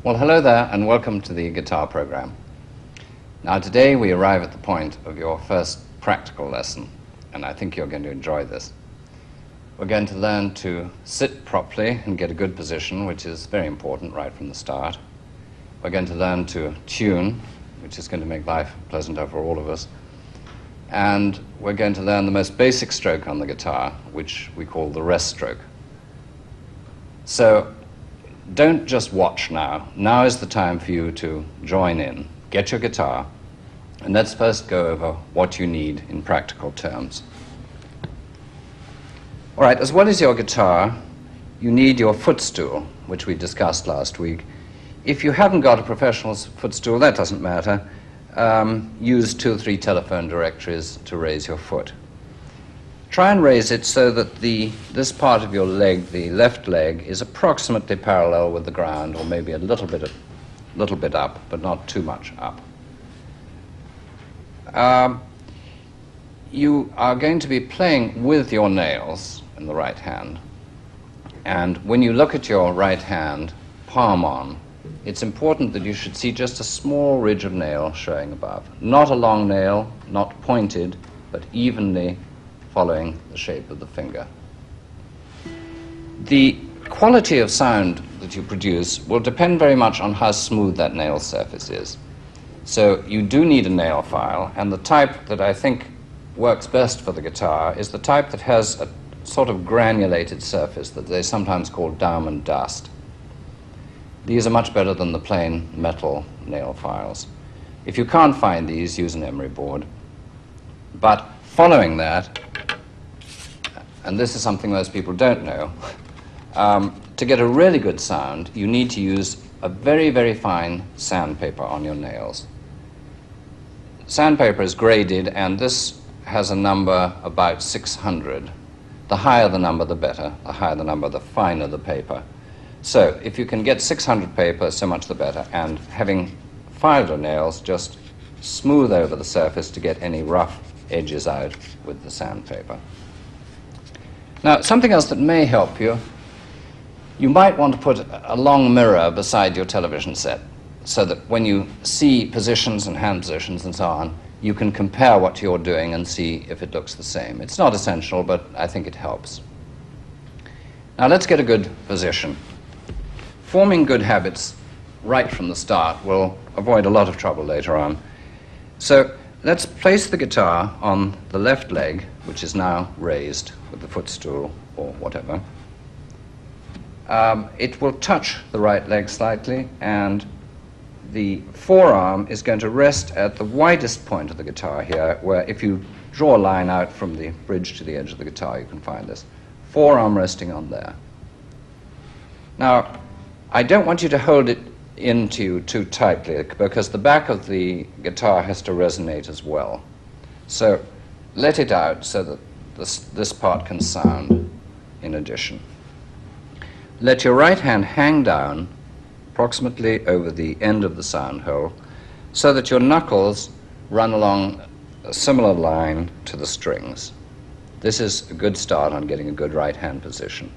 Well, hello there and welcome to the guitar program. Now today we arrive at the point of your first practical lesson, and I think you're going to enjoy this. We're going to learn to sit properly and get a good position, which is very important right from the start. We're going to learn to tune, which is going to make life pleasanter for all of us. And we're going to learn the most basic stroke on the guitar, which we call the rest stroke. So don't just watch now. Now is the time for you to join in, get your guitar, and let's first go over what you need in practical terms. All right, as well as your guitar, you need your footstool, which we discussed last week. If you haven't got a professional footstool, that doesn't matter. Use 2 or 3 telephone directories to raise your foot. Try and raise it so that this part of your leg, the left leg, is approximately parallel with the ground, or maybe a little bit up, but not too much up. You are going to be playing with your nails in the right hand, and when you look at your right hand, palm on, it's important that you should see just a small ridge of nail showing above. Not a long nail, not pointed, but evenly following the shape of the finger. The quality of sound that you produce will depend very much on how smooth that nail surface is. So you do need a nail file, and the type that I think works best for the guitar is the type that has a sort of granulated surface that they sometimes call diamond dust. These are much better than the plain metal nail files. If you can't find these, use an emery board. But following that, and this is something most people don't know, to get a really good sound, you need to use a very, very fine sandpaper on your nails. Sandpaper is graded, and this has a number about 600. The higher the number, the better. The higher the number, the finer the paper. So if you can get 600 paper, so much the better. And having filed your nails, just smooth over the surface to get any rough edges out with the sandpaper. Now, something else that may help you, you might want to put a long mirror beside your television set so that when you see positions and hand positions and so on, you can compare what you're doing and see if it looks the same. It's not essential, but I think it helps. Now, let's get a good position. Forming good habits right from the start will avoid a lot of trouble later on. So let's place the guitar on the left leg, which is now raised with the footstool or whatever. It will touch the right leg slightly, and the forearm is going to rest at the widest point of the guitar here, where if you draw a line out from the bridge to the edge of the guitar, you can find this. Forearm resting on there. Now, I don't want you to hold it into you too tightly, because the back of the guitar has to resonate as well. So let it out so that this part can sound in addition. Let your right hand hang down approximately over the end of the sound hole so that your knuckles run along a similar line to the strings. This is a good start on getting a good right hand position.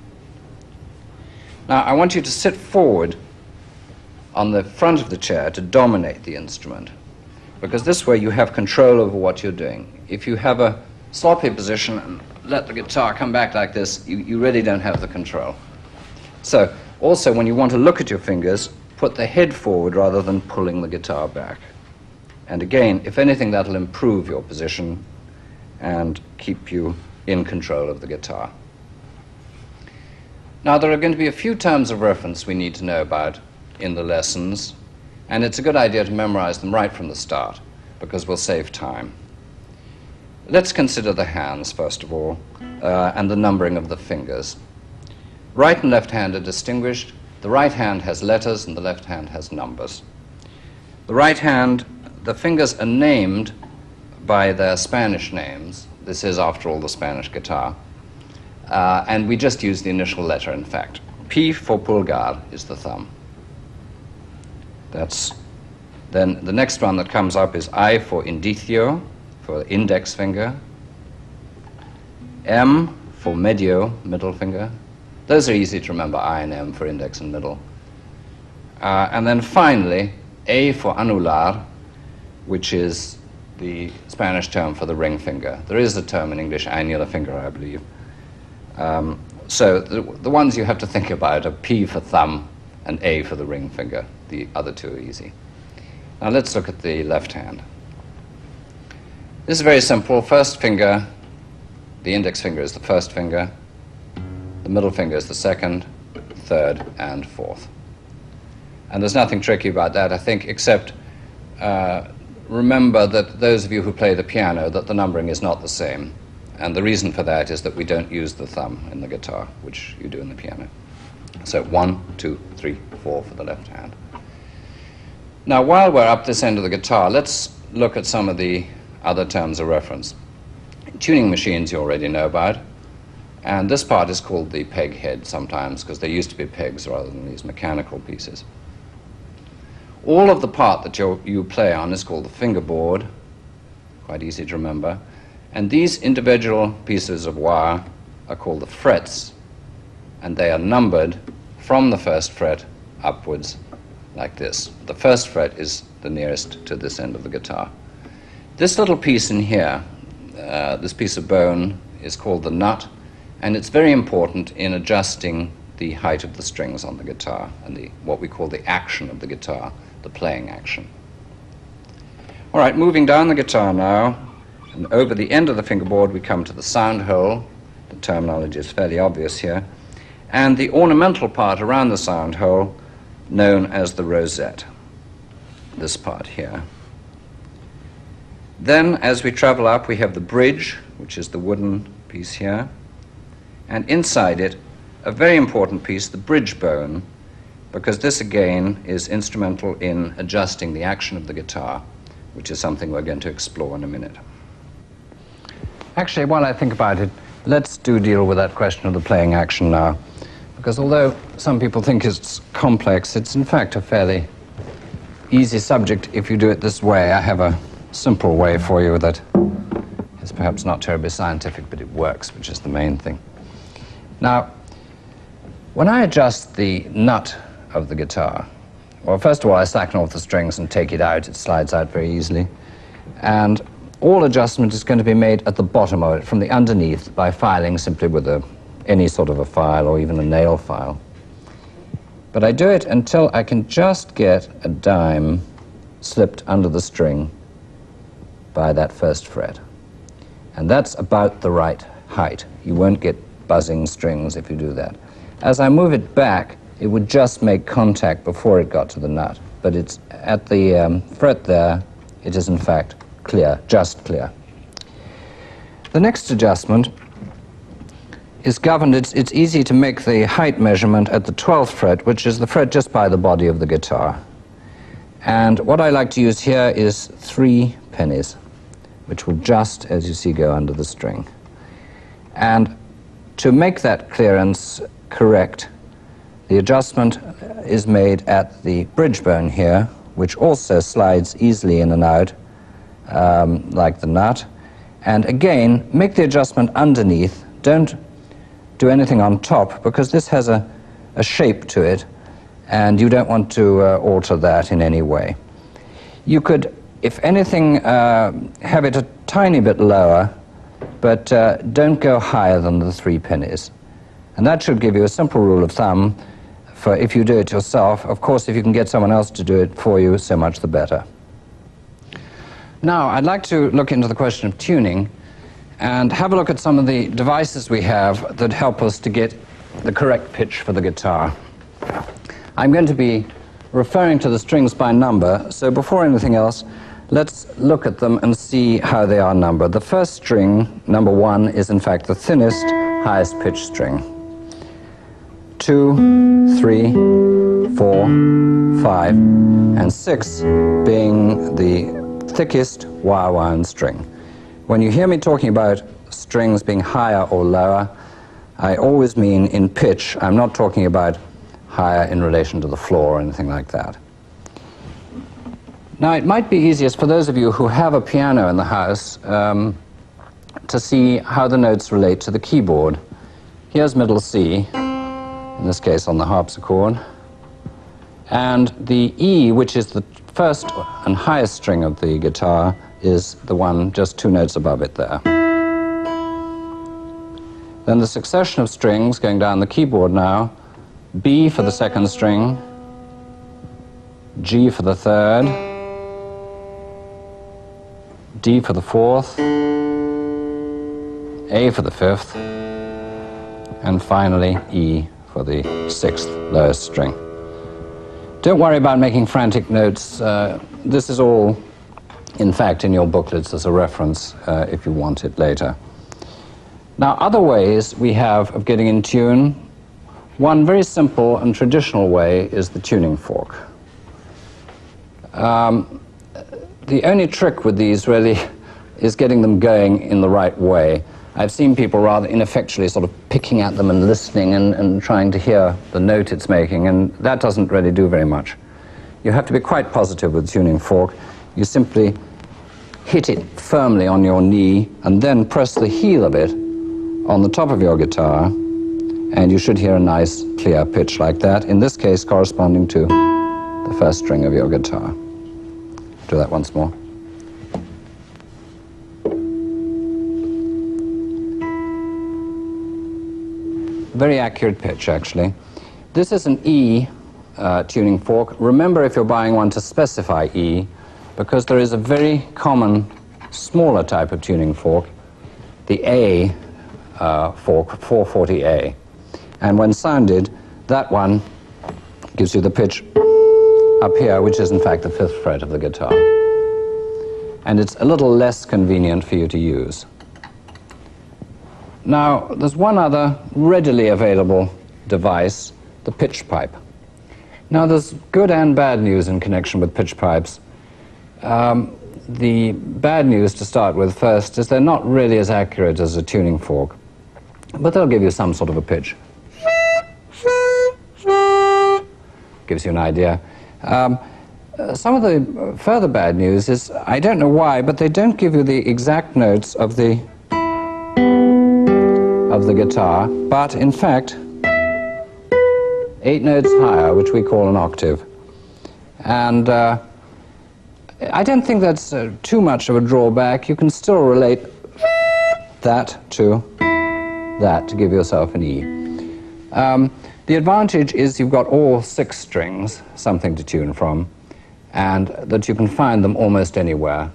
Now, I want you to sit forward on the front of the chair to dominate the instrument, because this way you have control over what you're doing. If you have a sloppy position and let the guitar come back like this, you really don't have the control. So, also when you want to look at your fingers, put the head forward rather than pulling the guitar back. And again, if anything, that'll improve your position and keep you in control of the guitar. Now, there are going to be a few terms of reference we need to know about in the lessons, and it's a good idea to memorize them right from the start, because we'll save time. Let's consider the hands, first of all, and the numbering of the fingers. Right and left hand are distinguished. The right hand has letters, and the left hand has numbers. The right hand, the fingers are named by their Spanish names. This is, after all, the Spanish guitar. And we just use the initial letter, in fact. P for pulgar is the thumb. Then the next one that comes up is I for indicio, for index finger. M for medio, middle finger. Those are easy to remember, I and M for index and middle. And then finally, A for anular, which is the Spanish term for the ring finger. There is a term in English, annular finger, I believe. So the ones you have to think about are P for thumb and A for the ring finger. The other two are easy. Now let's look at the left hand. This is very simple. First finger, the index finger is the first finger, the middle finger is the second, third, and fourth. And there's nothing tricky about that, I think, except remember that those of you who play the piano, that the numbering is not the same. And the reason for that is that we don't use the thumb in the guitar, which you do in the piano. So 1, 2, 3, 4 for the left hand. Now, while we're up this end of the guitar, let's look at some of the other terms of reference. Tuning machines you already know about, and this part is called the peg head sometimes, because there used to be pegs rather than these mechanical pieces. All of the part that you play on is called the fingerboard, quite easy to remember, and these individual pieces of wire are called the frets, and they are numbered from the first fret upwards like this. The first fret is the nearest to this end of the guitar. This little piece in here, this piece of bone, is called the nut, and it's very important in adjusting the height of the strings on the guitar and what we call the action of the guitar, the playing action. All right, moving down the guitar now, and over the end of the fingerboard we come to the sound hole. The terminology is fairly obvious here. And the ornamental part around the sound hole, known as the rosette, this part here. Then, as we travel up, we have the bridge, which is the wooden piece here, and inside it, a very important piece, the bridge bone, because this again is instrumental in adjusting the action of the guitar, which is something we're going to explore in a minute. Actually, while I think about it, let's deal with that question of the playing action now, because although some people think it's complex, it's in fact a fairly easy subject if you do it this way. I have a simple way for you that is perhaps not terribly scientific, but it works, which is the main thing. Now, when I adjust the nut of the guitar, well, first of all, I slacken off the strings and take it out. It slides out very easily. And all adjustment is going to be made at the bottom of it, from the underneath, by filing simply with any sort of a file or even a nail file. But I do it until I can just get a dime slipped under the string by that first fret. And that's about the right height. You won't get buzzing strings if you do that. As I move it back, it would just make contact before it got to the nut. But it's at the fret there, it is in fact clear, just clear. The next adjustment is governed, it's easy to make the height measurement at the 12th fret, which is the fret just by the body of the guitar. And what I like to use here is 3 pennies, which will just, as you see, go under the string. And to make that clearance correct, the adjustment is made at the bridge bone here, which also slides easily in and out, like the nut. And again, make the adjustment underneath. Don't do anything on top, because this has a shape to it, and you don't want to alter that in any way. You could, if anything, have it a tiny bit lower, but don't go higher than the 3 pennies. And that should give you a simple rule of thumb for if you do it yourself. Of course, if you can get someone else to do it for you, so much the better. Now, I'd like to look into the question of tuning and have a look at some of the devices we have that help us to get the correct pitch for the guitar. I'm going to be referring to the strings by number, so before anything else, let's look at them and see how they are numbered. The first string, number 1, is in fact the thinnest, highest pitched string. 2, 3, 4, 5, and 6 being the thickest wire wound string. When you hear me talking about strings being higher or lower, I always mean in pitch. I'm not talking about higher in relation to the floor or anything like that. Now, it might be easiest for those of you who have a piano in the house to see how the notes relate to the keyboard. Here's middle C, in this case on the harpsichord, And the E, which is the first and highest string of the guitar, is the one just 2 notes above it there. Then the succession of strings going down the keyboard now, B for the second string, G for the third, D for the fourth, A for the fifth, and finally E for the 6th lowest string. Don't worry about making frantic notes. This is all, in fact, in your booklets as a reference if you want it later. Now, other ways we have of getting in tune. One very simple and traditional way is the tuning fork. The only trick with these really is getting them going in the right way. I've seen people rather ineffectually sort of picking at them and listening and trying to hear the note it's making, and that doesn't really do very much. You have to be quite positive with the tuning fork. You simply hit it firmly on your knee and then press the heel of it on the top of your guitar, and you should hear a nice clear pitch like that, in this case corresponding to the first string of your guitar. Do that once more. Very accurate pitch, actually. This is an E tuning fork. Remember, if you're buying one, to specify E, because there is a very common smaller type of tuning fork, the A fork, 440A. And when sounded, that one gives you the pitch up here, which is in fact the 5th fret of the guitar. And it's a little less convenient for you to use. Now, there's one other readily available device, the pitch pipe. Now, there's good and bad news in connection with pitch pipes. The bad news to start with first is they're not really as accurate as a tuning fork, but they'll give you some sort of a pitch. Gives you an idea. Some of the further bad news is, I don't know why, but they don't give you the exact notes of the guitar, but in fact 8 notes higher, which we call an octave. And I don't think that's too much of a drawback. You can still relate that to that to give yourself an E. The advantage is you've got all 6 strings, something to tune from, and that you can find them almost anywhere.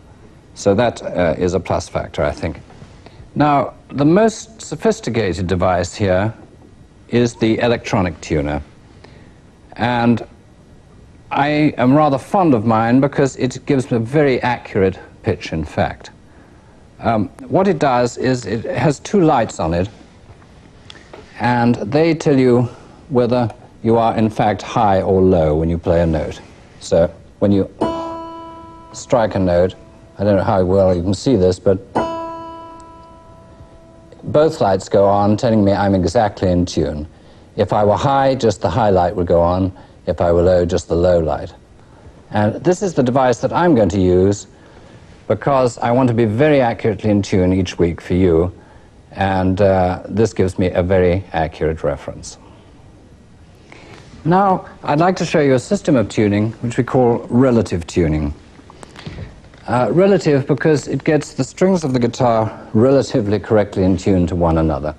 So that is a plus factor, I think. Now, the most sophisticated device here is the electronic tuner. And I am rather fond of mine because it gives me a very accurate pitch, in fact. What it does is it has 2 lights on it, and they tell you whether you are in fact high or low when you play a note. So when you strike a note, I don't know how well you can see this, but both lights go on, telling me I'm exactly in tune. If I were high, just the high light would go on. If I were low, just the low light. And this is the device that I'm going to use because I want to be very accurately in tune each week for you, and this gives me a very accurate reference. Now, I'd like to show you a system of tuning which we call relative tuning. Relative because it gets the strings of the guitar relatively correctly in tune to one another.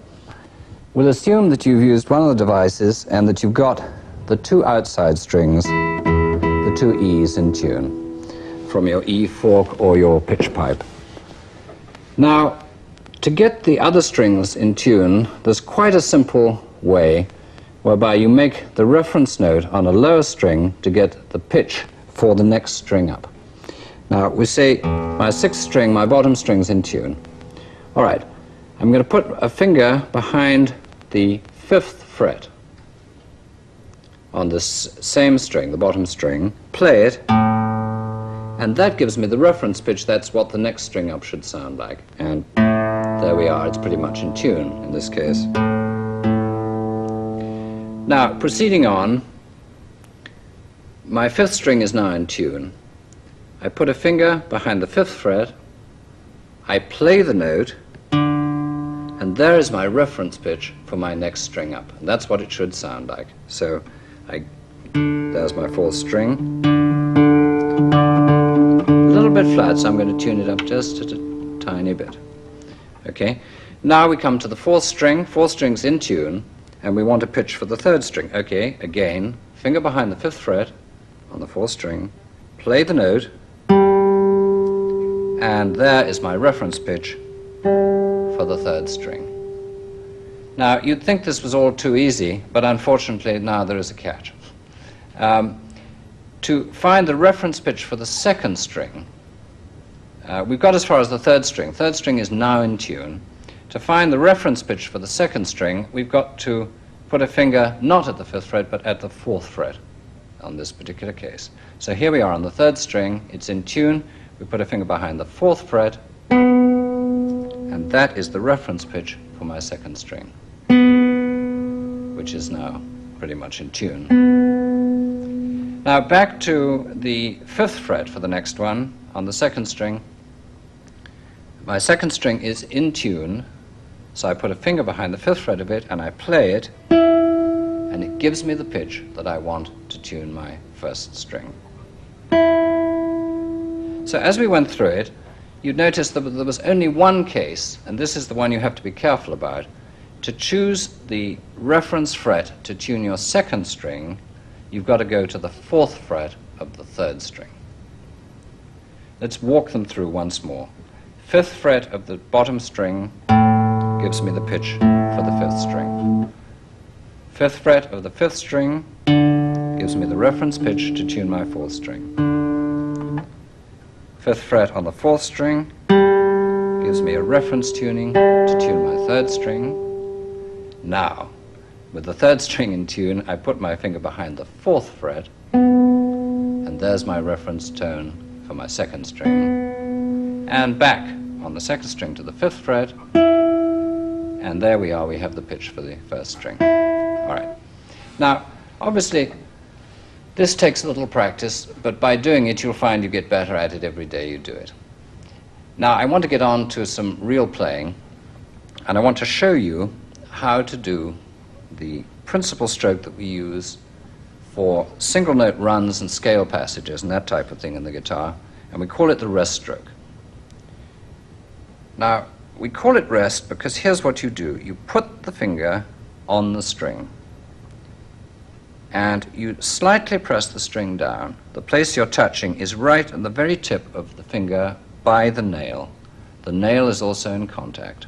We'll assume that you've used one of the devices and that you've got the 2 outside strings, the 2 E's in tune, from your E fork or your pitch pipe. Now, to get the other strings in tune, there's quite a simple way whereby you make the reference note on a lower string to get the pitch for the next string up. Now, we say my 6th string, my bottom string's in tune. All right, I'm going to put a finger behind the 5th fret on this same string, the bottom string, play it, and that gives me the reference pitch. That's what the next string up should sound like. And there we are, it's pretty much in tune in this case. Now, proceeding on, my 5th string is now in tune. I put a finger behind the 5th fret, I play the note, and there is my reference pitch for my next string up. And that's what it should sound like. So I There's my fourth string. A little bit flat, so I'm going to tune it up just a tiny bit. Okay, now we come to the fourth string. Fourth string's in tune, and we want a pitch for the third string. Okay, again, finger behind the fifth fret on the fourth string, play the note, and there is my reference pitch for the third string. Now, you'd think this was all too easy, but unfortunately now there is a catch. To find the reference pitch for the second string, we've got as far as the third string. Third string is now in tune. To find the reference pitch for the second string, we've got to put a finger not at the fifth fret, but at the fourth fret on this particular case. So here we are on the third string, it's in tune, we put a finger behind the fourth fret, and that is the reference pitch for my second string, which is now pretty much in tune. Now back to the fifth fret for the next one on the second string. My second string is in tune, so I put a finger behind the fifth fret of it and I play it, and it gives me the pitch that I want to tune my first string. So as we went through it, you'd notice that there was only one case, and this is the one you have to be careful about. To choose the reference fret to tune your second string, you've got to go to the fourth fret of the third string. Let's walk them through once more. Fifth fret of the bottom string gives me the pitch for the fifth string. Fifth fret of the fifth string gives me the reference pitch to tune my fourth string. Fifth fret on the fourth string gives me a reference tuning to tune my third string. Now, with the third string in tune, I put my finger behind the fourth fret, and there's my reference tone for my second string. And back on the second string to the fifth fret, and there we are, we have the pitch for the first string. All right. Now, obviously, this takes a little practice, but by doing it, you'll find you get better at it every day you do it. Now, I want to get on to some real playing, and I want to show you how to do the principal stroke that we use for single note runs and scale passages and that type of thing in the guitar, and we call it the rest stroke. Now, we call it rest because here's what you do. You put the finger on the string, and you slightly press the string down. The place you're touching is right at the very tip of the finger by the nail. The nail is also in contact.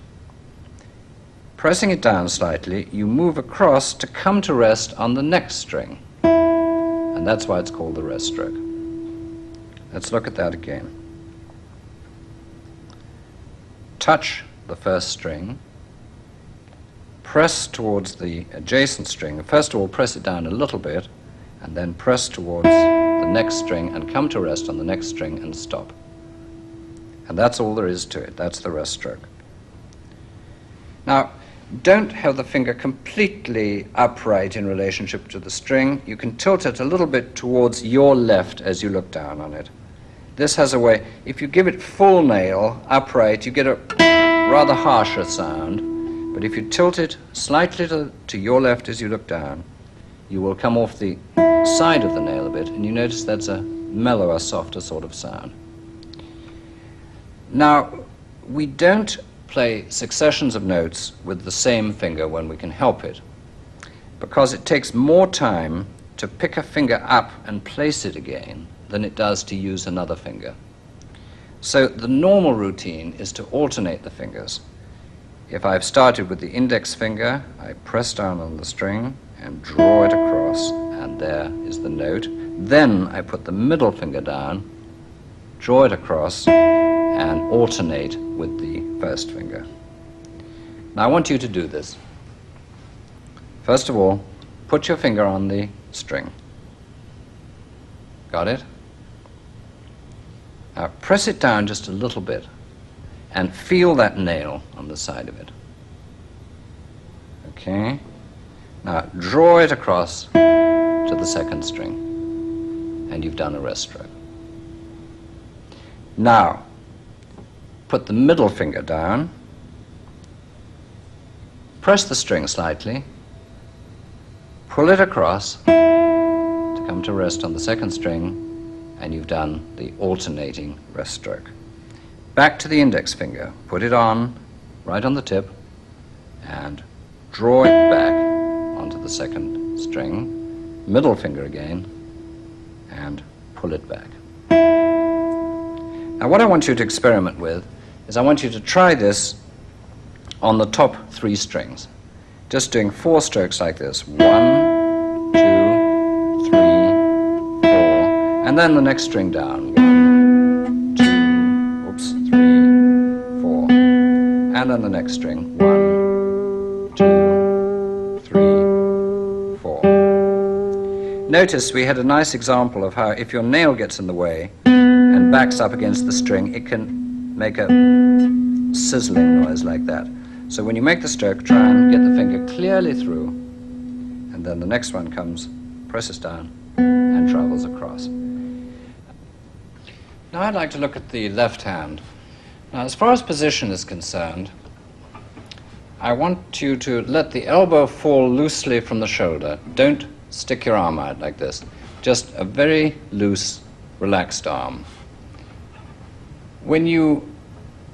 Pressing it down slightly, you move across to come to rest on the next string, and that's why it's called the rest stroke. Let's look at that again. Touch the first string, press towards the adjacent string. First of all, press it down a little bit, and then press towards the next string and come to rest on the next string and stop. And that's all there is to it. That's the rest stroke. Now, don't have the finger completely upright in relationship to the string. You can tilt it a little bit towards your left as you look down on it. This has a way, if you give it full nail upright, you get a rather harsher sound. But if you tilt it slightly to your left as you look down, you will come off the side of the nail a bit, and you notice that's a mellower, softer sort of sound. Now, we don't play successions of notes with the same finger when we can help it, because it takes more time to pick a finger up and place it again than it does to use another finger. So the normal routine is to alternate the fingers. If I've started with the index finger, I press down on the string and draw it across, and there is the note. Then I put the middle finger down, draw it across, and alternate with the first finger. Now I want you to do this. First of all, put your finger on the string. Got it? Now press it down just a little bit and feel that nail on the side of it. Okay? Now draw it across to the second string, and you've done a rest stroke. Now, put the middle finger down, press the string slightly, pull it across to come to rest on the second string, and you've done the alternating rest stroke. Back to the index finger, put it on, right on the tip, and draw it back onto the second string, middle finger again, and pull it back. Now what I want you to experiment with is I want you to try this on the top 3 strings. Just doing 4 strokes like this. 1, 2, 3, 4, and then the next string down. 1, 2, 3, 4, and then the next string. 1, 2, 3, 4. Notice we had a nice example of how if your nail gets in the way and backs up against the string, it can make a sizzling noise like that. So when you make the stroke, try and get the finger clearly through, and then the next one comes, presses down, and travels across. Now I'd like to look at the left hand. Now as far as position is concerned, I want you to let the elbow fall loosely from the shoulder. Don't stick your arm out like this. Just a very loose, relaxed arm. When you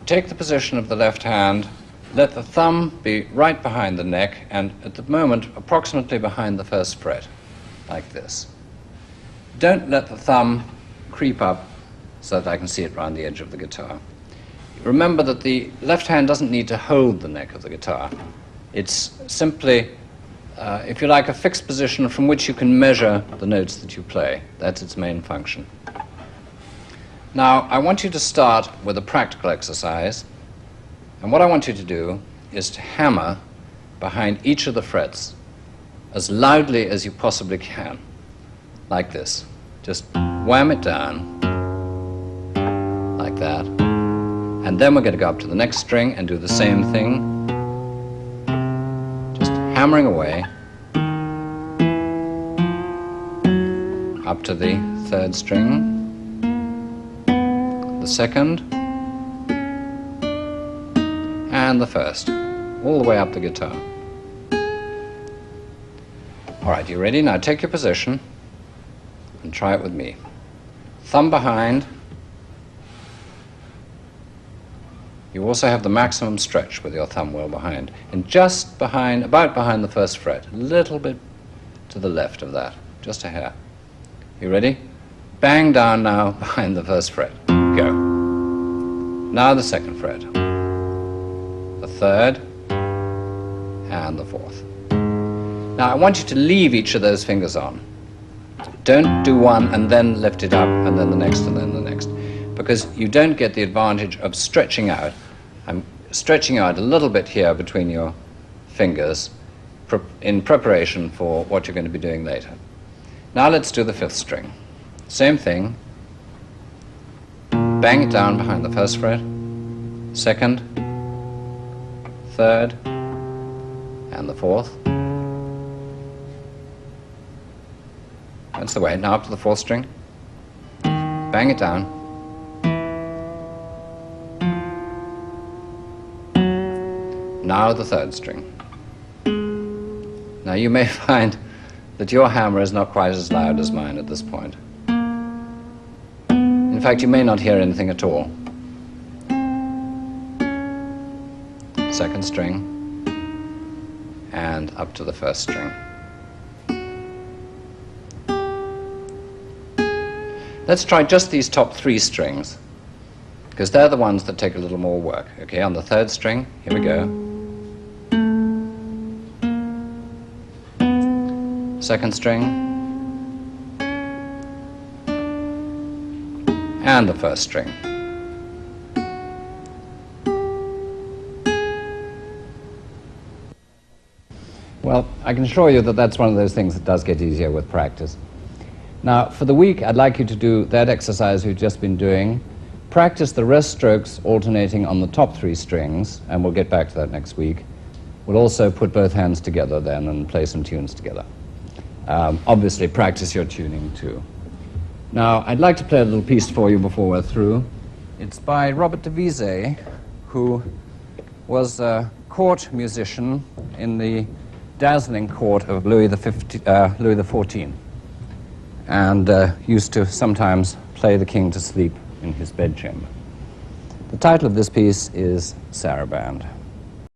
take the position of the left hand, let the thumb be right behind the neck and at the moment approximately behind the first fret, like this. Don't let the thumb creep up so that I can see it round the edge of the guitar. Remember that the left hand doesn't need to hold the neck of the guitar. It's simply, if you like, a fixed position from which you can measure the notes that you play. That's its main function. Now, I want you to start with a practical exercise. And what I want you to do is to hammer behind each of the frets as loudly as you possibly can, like this. Just wham it down, like that. And then we're going to go up to the next string and do the same thing. Just hammering away up to the third string, the second, and the first, all the way up the guitar. All right, you ready? Now take your position and try it with me. Thumb behind. You also have the maximum stretch with your thumb well behind, and just behind, about behind the first fret, a little bit to the left of that, just a hair. You ready? Bang down now behind the first fret. Go. Now the second fret, the third, and the fourth. Now I want you to leave each of those fingers on. Don't do one and then lift it up and then the next and then the next, because you don't get the advantage of stretching out. I'm stretching out a little bit here between your fingers in preparation for what you're going to be doing later. Now let's do the fifth string. Same thing. Bang it down behind the first fret, second, third, and the fourth. That's the way. Now up to the fourth string. Bang it down. Now the third string. Now you may find that your hammer is not quite as loud as mine at this point. In fact, you may not hear anything at all. Second string, and up to the first string. Let's try just these top three strings, because they're the ones that take a little more work. Okay, on the third string, here we go. Second string, and the first string. Well, I can assure you that that's one of those things that does get easier with practice. Now, for the week, I'd like you to do that exercise we've just been doing. Practice the rest strokes alternating on the top three strings, and we'll get back to that next week. We'll also put both hands together then and play some tunes together. Obviously, practice your tuning too. Now, I'd like to play a little piece for you before we're through. It's by Robert de Visé, who was a court musician in the dazzling court of Louis XIV. and used to sometimes play the king to sleep in his bedchamber. The title of this piece is Saraband.